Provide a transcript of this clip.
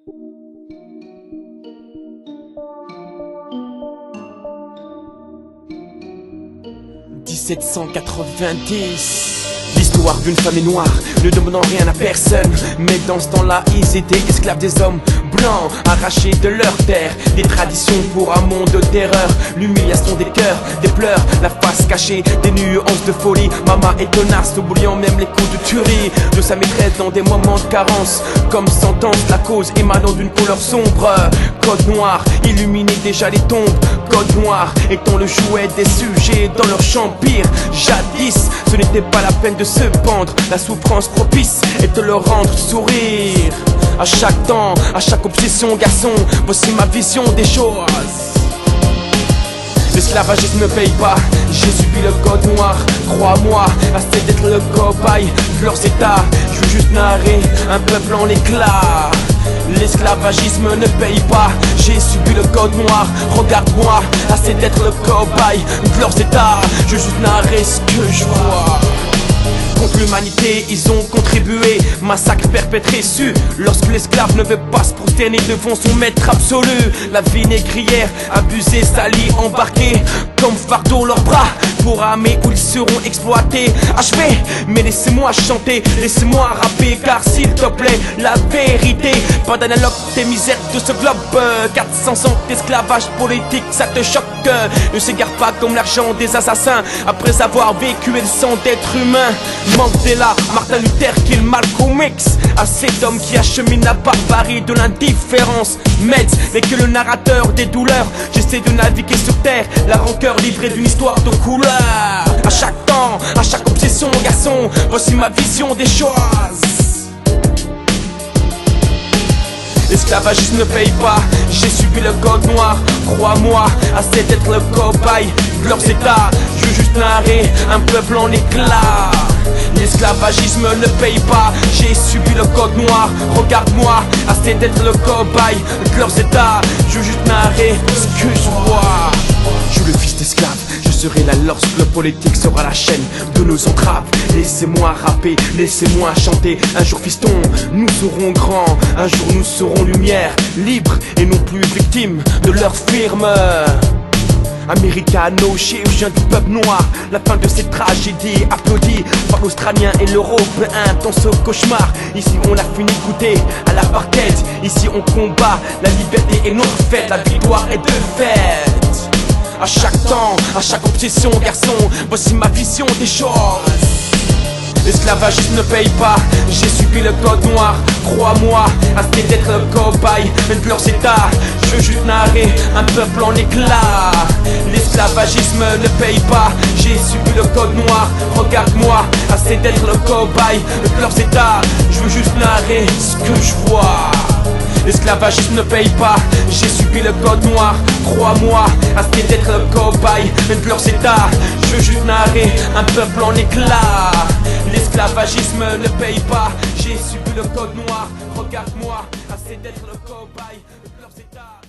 1790. L'histoire d'une famille noire, ne demandant rien à personne. Mais dans ce temps-là, ils étaient esclaves des hommes blancs, arrachés de leur terre. Des traditions pour un monde de terreur. L'humiliation des cœurs, des pleurs, la face cachée, des nuances de folie. Maman est tenace, oubliant même les coups de tuerie de sa maîtresse dans des moments de carence. Comme sentence, la cause émanant d'une couleur sombre. Code noir, illuminé déjà les tombes. Code noir, étant le jouet des sujets dans leur champire. Jadis, ce n'était pas la peine de se pendre, la souffrance propice est de leur rendre sourire. À chaque temps, à chaque obsession, garçon, voici ma vision des choses. L'esclavagisme ne paye pas, j'ai subi le code noir. Crois-moi, assez d'être le cobaye de leurs états. Je veux juste narrer un peuple en éclats. L'esclavagisme ne paye pas, j'ai subi le code noir. Regarde-moi, assez d'être le cobaye de leurs états. Je veux juste narrer ce que je vois. Contre l'humanité, ils ont contribué. Massacre perpétré su. Lorsque l'esclave ne veut pas se prosterner devant son maître absolu. La vinaigrière, abusée, salie, embarquée comme fardeau leurs bras. Pour armer où ils seront exploités, achevés. Mais laissez-moi chanter, laissez-moi rapper. Car s'il te plaît, la vérité, pas d'analogue des misères de ce globe. 400 ans d'esclavage politique, ça te choque. Ne s'égare pas comme l'argent des assassins. Après avoir vécu le sang d'êtres humains. Mandela, Martin Luther King, Malcolm X. À cet homme qui achemine la barbarie de l'indifférence. Metz n'est que le narrateur des douleurs. J'essaie de naviguer sur terre, la rancœur livrée d'une histoire de couleur. À chaque temps, à chaque obsession, garçon, voici ma vision des choses. L'esclavagisme ne paye pas, j'ai subi le code noir. Crois-moi, assez d'être le cobaye de leurs états. Je veux juste narrer un peuple en éclats. L'esclavagisme ne paye pas, j'ai subi le code noir. Regarde-moi, assez d'être le cobaye de leurs états. Je veux juste narrer ce que je vois. Je suis le fils d'esclave, je serai là lorsque le politique sera la chaîne de nos entraves. Laissez-moi rapper, laissez-moi chanter. Un jour fiston, nous serons grands. Un jour nous serons lumière, libres et non plus victimes de leur firme. Americano, chirurgien du peuple noir. La fin de cette tragédie applaudie par l'Australien et l'Européen dans ce cauchemar. Ici on a fini de goûter à l'apartheid. Ici on combat la liberté et notre fête. La victoire est de fait. À chaque temps, à chaque obsession, garçon, voici ma vision des choses. L'esclavagisme ne paye pas, j'ai subi le code noir. Crois-moi, assez d'être le cobaye de leurs états. Je veux juste narrer un peuple en éclats. L'esclavagisme ne paye pas, j'ai subi le code noir. Regarde-moi, assez d'être le cobaye de leurs états. Je veux juste narrer ce que je vois. L'esclavagisme ne paye pas, j'ai subi le code noir. Crois-moi, assez d'être le cobaye de leurs états. Je veux juste narrer un peuple en éclats. L'esclavagisme ne paye pas, j'ai subi le code noir. Regarde-moi, assez d'être le cobaye de leurs états.